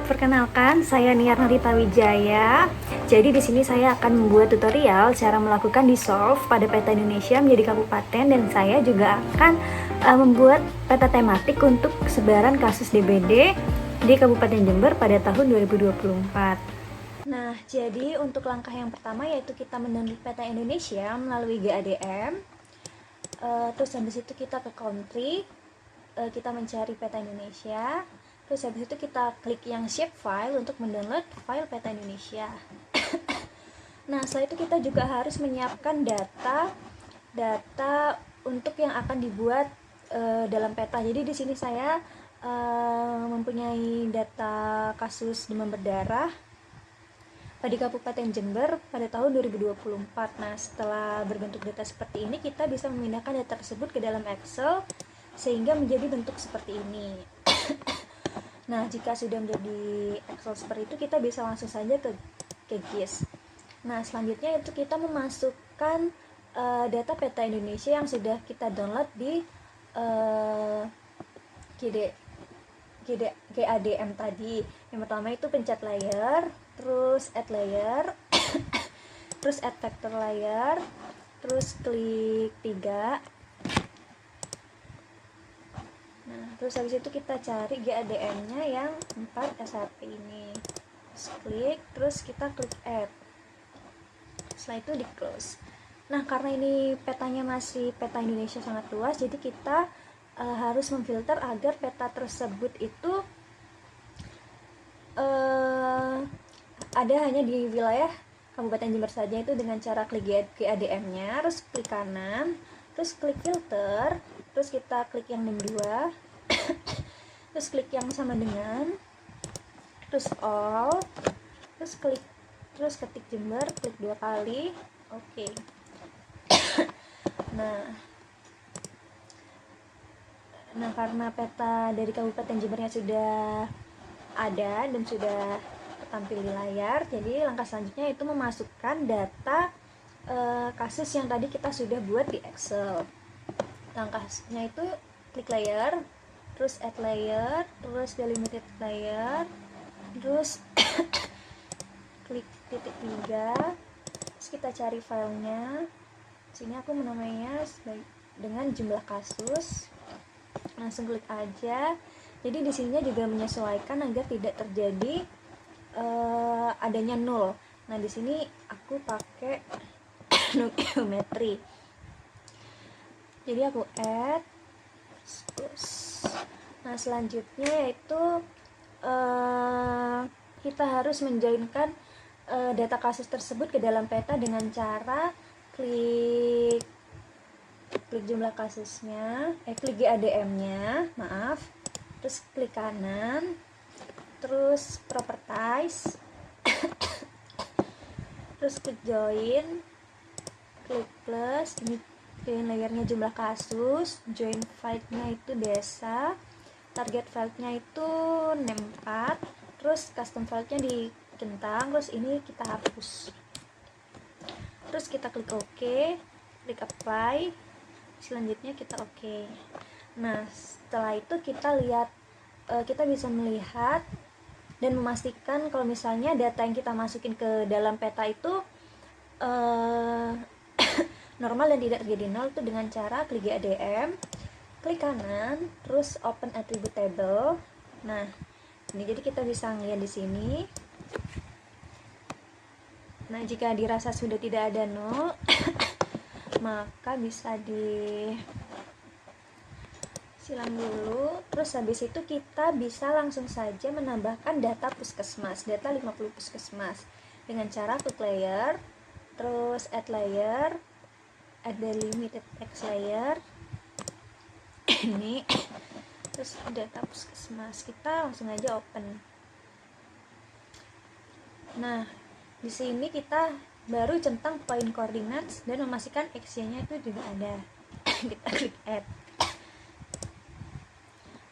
Perkenalkan, saya Niar Narita Wijaya. Jadi di sini saya akan membuat tutorial cara melakukan dissolve pada peta Indonesia menjadi kabupaten, dan saya juga akan membuat peta tematik untuk sebaran kasus DBD di Kabupaten Jember pada tahun 2024. Nah, jadi untuk langkah yang pertama yaitu kita mendownload peta Indonesia melalui GADM. Terus habis itu kita ke country, kita mencari peta Indonesia. Terus habis itu kita klik yang shape file untuk mendownload file peta Indonesia. Nah, setelah itu kita juga harus menyiapkan data untuk yang akan dibuat dalam peta. Jadi di sini saya mempunyai data kasus demam berdarah di Kabupaten Jember pada tahun 2024. Nah, setelah berbentuk data seperti ini, kita bisa memindahkan data tersebut ke dalam Excel sehingga menjadi bentuk seperti ini. Nah, jika sudah menjadi Excel seperti itu, kita bisa langsung saja ke GIS. Nah, selanjutnya itu kita memasukkan data peta Indonesia yang sudah kita download di GADM tadi. Yang pertama itu pencet layer, terus add layer, terus add vector layer, terus klik 3. Nah, terus habis itu kita cari GADM-nya yang 4 SRP ini. Terus kita klik add. Setelah itu di close. Nah, karena ini petanya masih peta Indonesia sangat luas, jadi kita harus memfilter agar peta tersebut itu ada hanya di wilayah Kabupaten Jember saja, itu dengan cara klik GADM-nya, terus klik kanan, terus klik filter, terus kita klik yang 62, terus klik yang sama dengan, terus all, terus ketik Jember, klik 2 kali, oke. Nah, karena peta dari Kabupaten Jembernya sudah ada dan sudah tampil di layar, jadi langkah selanjutnya itu memasukkan data kasus yang tadi kita sudah buat di Excel. Langkahnya itu klik layer, terus add layer, terus delimited layer, terus klik titik 3, terus kita cari filenya. Sini aku menamainya dengan jumlah kasus, langsung klik aja. Jadi di sininya juga menyesuaikan agar tidak terjadi adanya nol. Nah, di sini aku pakai geometri. Jadi aku add plus. Nah, selanjutnya yaitu kita harus menjoinkan data kasus tersebut ke dalam peta dengan cara klik jumlah kasusnya, klik GADM-nya, terus klik kanan, terus properties, terus klik join, klik plus, ini join layernya jumlah kasus, join file-nya itu desa, target file-nya itu name 4, terus custom file-nya dicentang, terus ini kita hapus, terus kita klik OK, klik apply, selanjutnya kita OK. Nah, setelah itu kita lihat, kita bisa melihat dan memastikan kalau misalnya data yang kita masukin ke dalam peta itu normal dan tidak terjadi nol, itu dengan cara klik GADM, klik kanan, terus open attribute table. Nah, ini jadi kita bisa ngeliat di sini. Nah, jika dirasa sudah tidak ada nol, maka bisa silang dulu. Terus habis itu kita bisa langsung saja menambahkan data puskesmas, data 50 puskesmas dengan cara klik layer, terus add layer, add delimited text layer ini, terus data puskesmas, kita langsung aja open. Nah, di sini kita baru centang point coordinates dan memastikan action-nya itu juga ada. Kita klik add,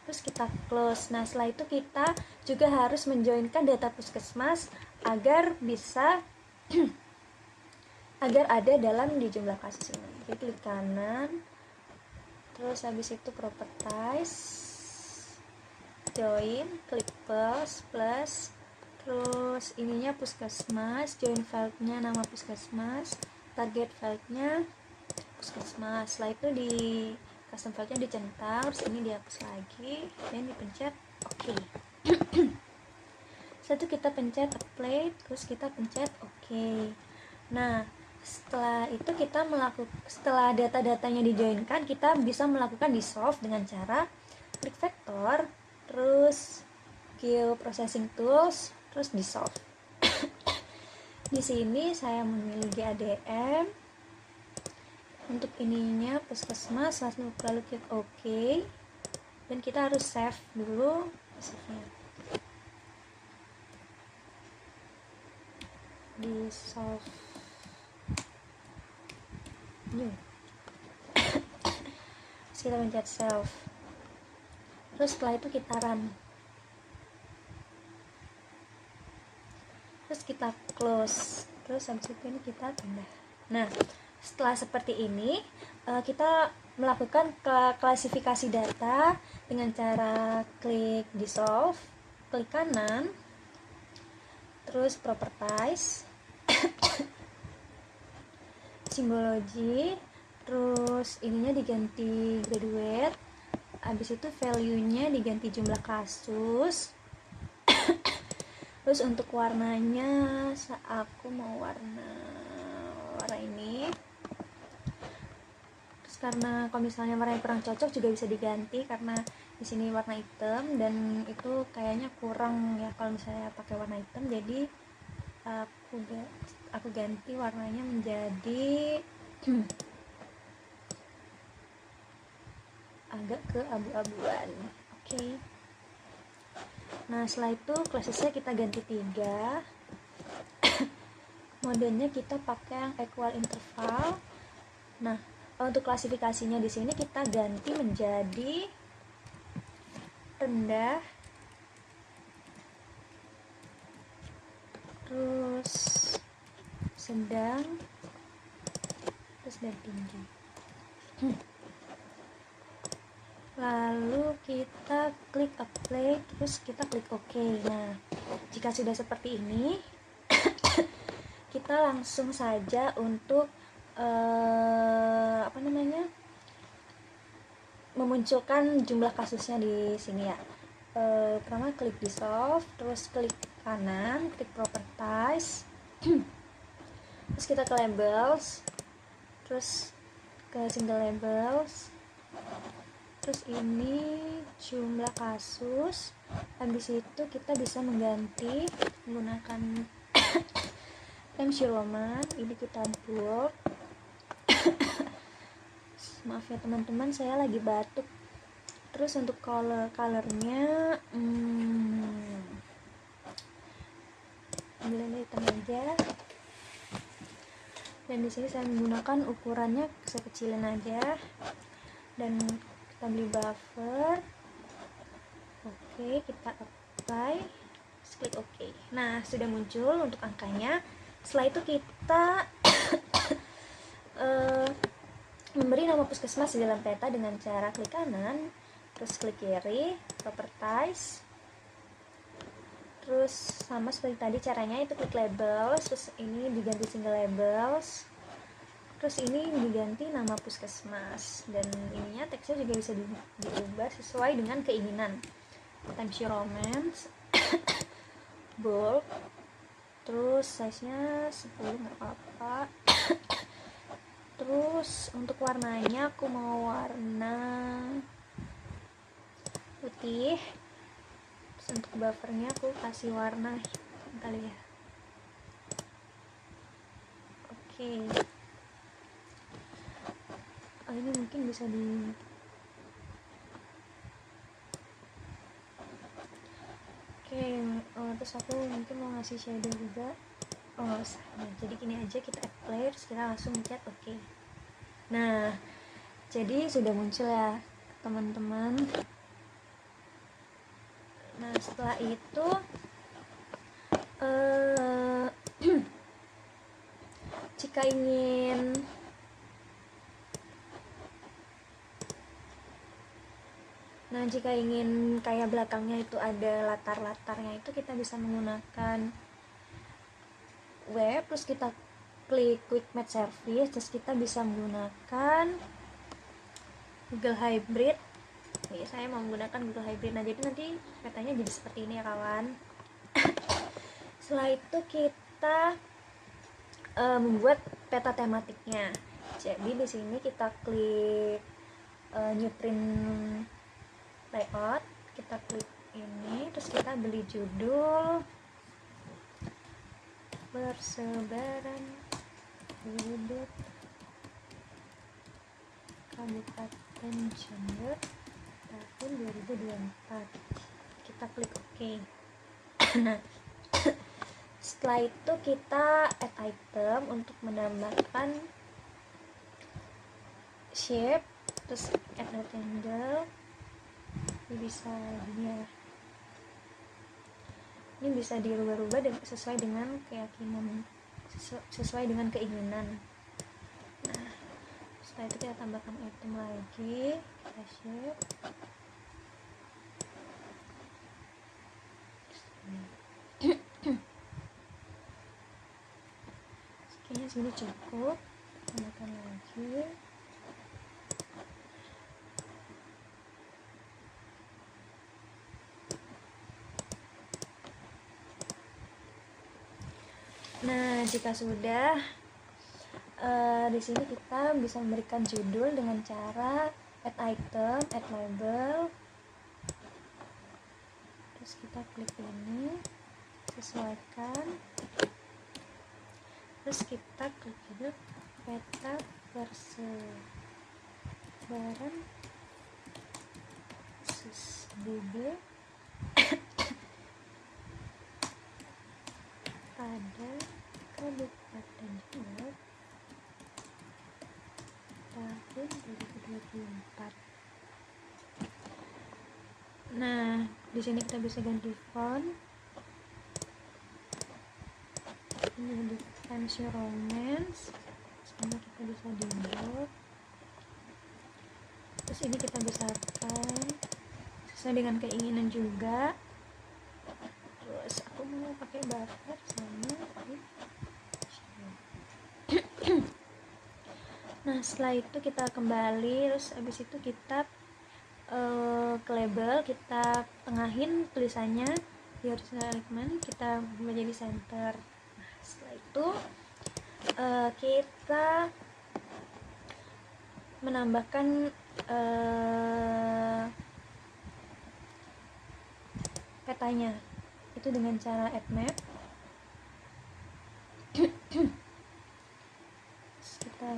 terus kita close. Nah, setelah itu kita juga harus menjoinkan data puskesmas agar bisa agar ada dalam di jumlah kasus ini. Jadi klik kanan, terus habis itu properties, join, klik plus, terus ininya puskesmas, join filenya nama puskesmas, target filenya puskesmas. Setelah itu di custom filenya dicentang, terus ini dihapus lagi dan dipencet oke. Setelah itu kita pencet apply, terus kita pencet oke. Nah, setelah itu kita setelah data-datanya dijoinkan, kita bisa melakukan dissolve dengan cara klik vektor, terus geoprocessing tools, terus dissolve. Di sini saya memilih GADM. Untuk ininya puskesmas, lalu klik OK. Dan kita harus save dulu save-nya. Dissolve. Terus kita pencet save. Terus setelah itu kita run. Terus kita close. Terus habis itu ini kita pindah. Nah, setelah seperti ini kita melakukan klasifikasi data dengan cara klik dissolve, klik kanan, terus properties, simbology, terus ininya diganti graduate, habis itu value nya diganti jumlah kasus. Terus untuk warnanya aku mau warna ini. Terus karena kalau misalnya warnanya kurang cocok juga bisa diganti, karena di sini warna hitam dan itu kayaknya kurang ya kalau misalnya pakai warna hitam. Jadi aku ganti warnanya menjadi agak ke abu-abuan. Oke. Nah, setelah itu klasisnya kita ganti 3. Modenya kita pakai yang equal interval. Nah, untuk klasifikasinya di sini kita ganti menjadi rendah, terus sedang, terus dan tinggi. Lalu kita klik apply, terus kita klik OK. Nah, jika sudah seperti ini, kita langsung saja untuk memunculkan jumlah kasusnya di sini ya. Pertama klik dissolve, terus klik kanan, klik properties, terus kita ke labels, terus ke single labels, terus ini jumlah kasus. Habis itu kita bisa mengganti menggunakan Times New Roman. Ini kita bold. Maaf ya teman-teman, saya lagi batuk. Terus untuk colornya ambil hitam aja. Dan di sini saya menggunakan ukurannya sekecilin aja. Dan kita beli buffer. Oke, kita apply, klik OK. Nah, sudah muncul untuk angkanya. Setelah itu kita memberi nama puskesmas di dalam peta dengan cara klik kanan, terus klik kiri, properties, terus sama seperti tadi caranya, itu klik labels, terus ini diganti single labels, terus ini diganti nama puskesmas, dan ininya teksnya juga bisa diubah sesuai dengan keinginan. Times New Roman bold, terus size nya 10 nggak apa-apa. Terus untuk warnanya aku mau warna putih. Terus untuk buffernya aku kasih warna hitam kali ya. Oke. Ini mungkin bisa di terus aku mungkin mau ngasih shadow juga. Nggak usah. Nah, jadi gini aja, kita apply, terus kita langsung pencet OK. Nah, jadi sudah muncul ya teman-teman. Nah, setelah itu jika jika ingin kayak belakangnya itu ada latar-latarnya, itu kita bisa menggunakan web, terus kita klik quick match service, terus kita bisa menggunakan Google Hybrid. Nih, saya mau menggunakan Google Hybrid. Nah, jadi nanti petanya jadi seperti ini ya kawan. Setelah itu kita membuat peta tematiknya. Jadi di sini kita klik new print layout, kita klik ini, terus kita beli judul persebaran penduduk Kabupaten Jember tahun 2024. Kita klik OK. Nah, setelah itu kita add item untuk menambahkan shape, terus add rectangle. Ini bisa gini ya, ini bisa dirubah-rubah sesuai dengan keyakinan, sesuai dengan keinginan. Nah, setelah itu kita tambahkan item lagi, kita shape. Kayaknya segini cukup, tambahkan lagi. Nah, jika sudah, di sini kita bisa memberikan judul dengan cara add item, add label. Terus kita klik ini, sesuaikan. Terus kita klik juga peta persebaran SUSDB pada Kabupaten Jember tahun 2024. Nah, di sini kita bisa ganti font. Ini di Times New Romance. Sini kita bisa download. Terus ini kita besarkan sesuai dengan keinginan juga. Terus aku mau pakai buffer sama ini. Nah, setelah itu kita kembali, terus habis itu kita ke label, kita tengahin tulisannya di horizontal alignment, kita menjadi center. Nah, setelah itu kita menambahkan petanya itu dengan cara add map. Kita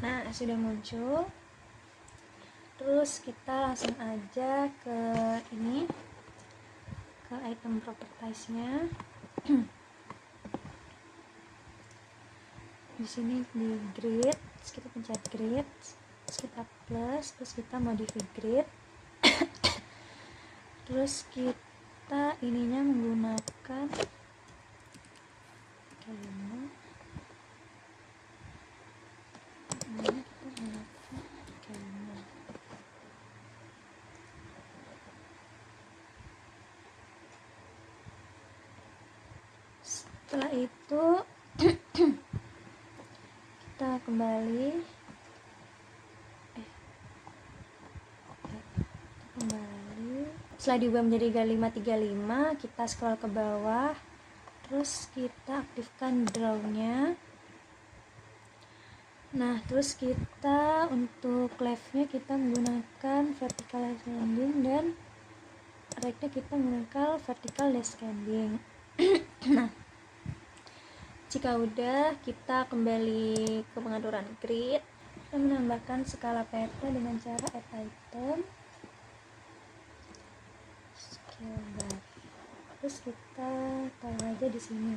nah, sudah muncul. Terus kita langsung aja ke ini, ke item propertiesnya. Di sini di grid, terus kita pencet grid, terus kita plus, terus kita modify grid. Terus kita ininya menggunakan kalimat. Setelah itu kita kembali setelah diubah menjadi 535, kita scroll ke bawah, terus kita aktifkan draw-nya. Nah, terus kita untuk left-nya kita menggunakan vertical ascending, dan right-nya kita menggunakan vertical descending. Nah, jika udah, kita kembali ke pengaturan grid dan menambahkan skala peta dengan cara add item, scale bar. Terus kita taruh aja di sini.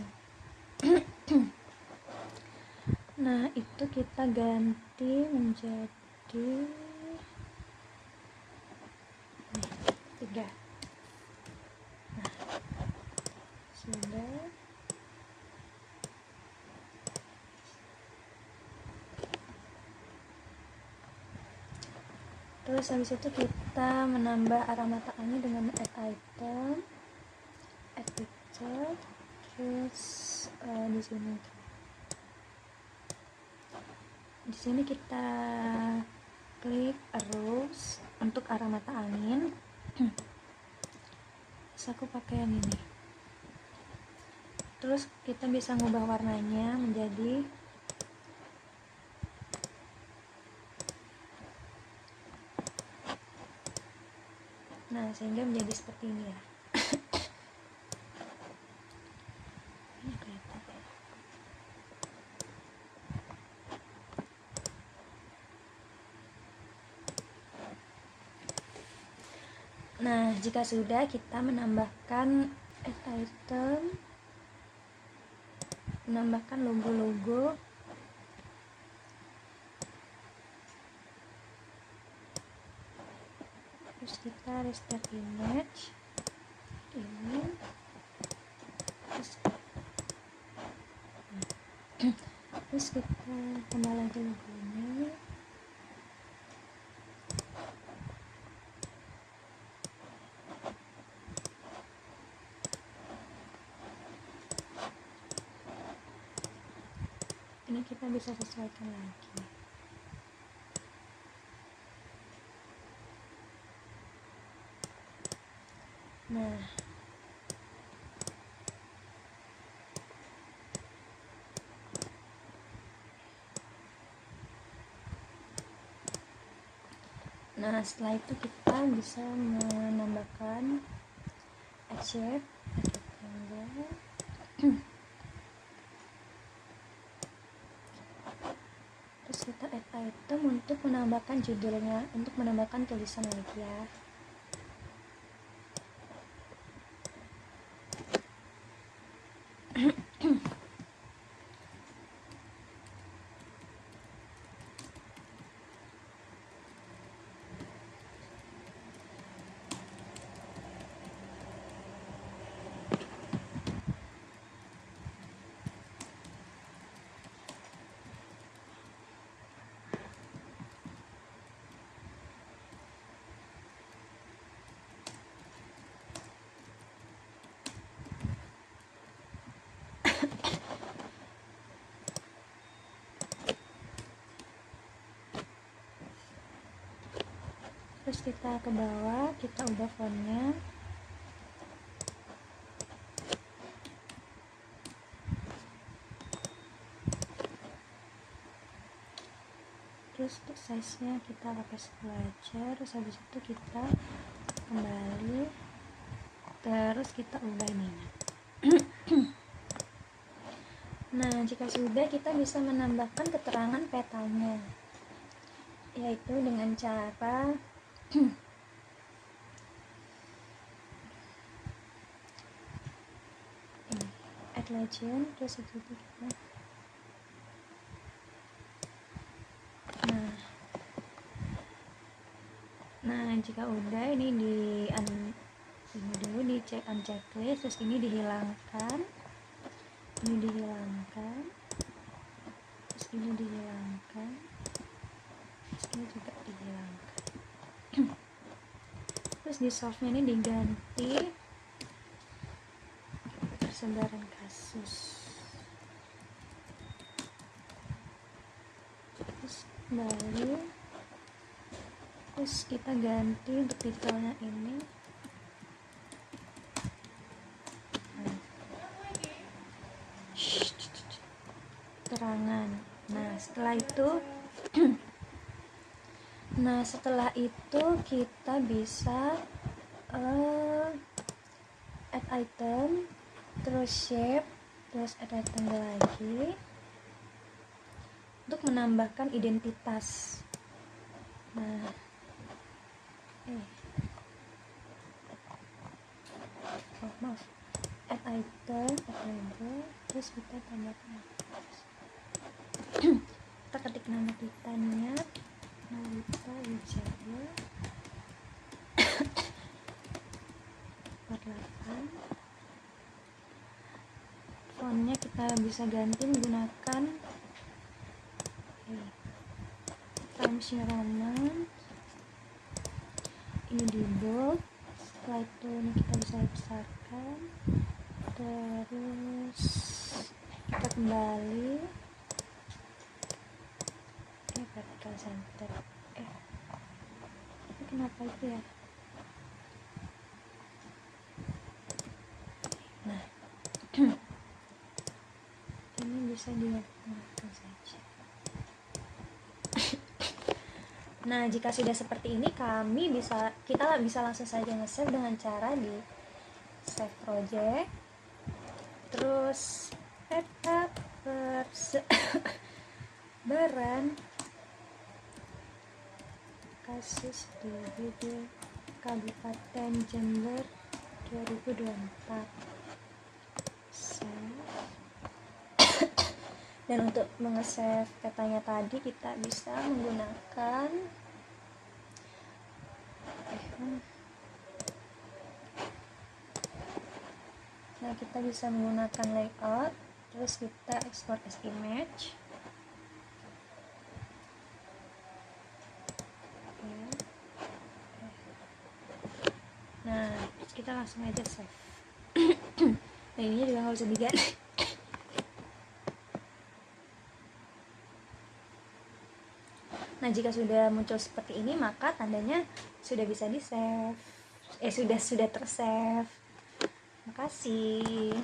Nah, itu kita ganti menjadi 3. Nah, sudah. Terus habis itu kita menambah arah mata angin dengan add item, add picture. Terus di sini kita klik arrows untuk arah mata angin. Terus aku pakai yang ini. Terus kita bisa ngubah warnanya menjadi sehingga menjadi seperti ini ya. Ini kelihatan ya. Nah, jika sudah, kita menambahkan add item, menambahkan logo-logo. Terus kita restart image ini, terus kita tambah lagi logonya. Ini kita bisa sesuaikan lagi. Nah, setelah itu kita bisa menambahkan add shape, add rectangle. Terus kita add item untuk menambahkan judulnya, untuk menambahkan tulisan lagi ya. Terus kita ke bawah, kita ubah fontnya. Terus untuk size nya kita pakai 10 aja. Terus habis itu kita kembali, terus kita ubah ininya. Nah, jika sudah, kita bisa menambahkan keterangan petanya, yaitu dengan cara ini, add legend. Terus itu kita jika udah, ini dulu di check on checklist. Terus ini dihilangkan, ini dihilangkan, terus ini dihilangkan, terus ini juga dihilangkan. Terus di softnya ini diganti persebaran kasus. Terus kembali, terus kita ganti untuk detailnya ini. Keterangan. Nah, setelah itu kita bisa add item, terus shape, terus add item lagi untuk menambahkan identitas. Nah, add item, add label, terus kita tambahkan. Kita ketik nama kita, niat Nalita Wijaya 48. Fontnya kita bisa ganti menggunakan Times New Roman. ini di bold. Setelah itu ini kita bisa besarkan, terus kita kembali vertical center. Tapi kenapa itu ya? Nah ini bisa dilakukan saja. Nah, jika sudah seperti ini, kita bisa langsung saja nge-save dengan cara di save project, terus peta persebaran kasus DBD Kabupaten Jember 2024. Save. Dan untuk menge-save petanya tadi kita bisa menggunakan kita bisa menggunakan layout, terus kita export as image. Nah, kita langsung aja save. Nah, ini juga nggak usah diganti. Nah, jika sudah muncul seperti ini, maka tandanya sudah bisa di-save. Sudah ter-save. Terima kasih.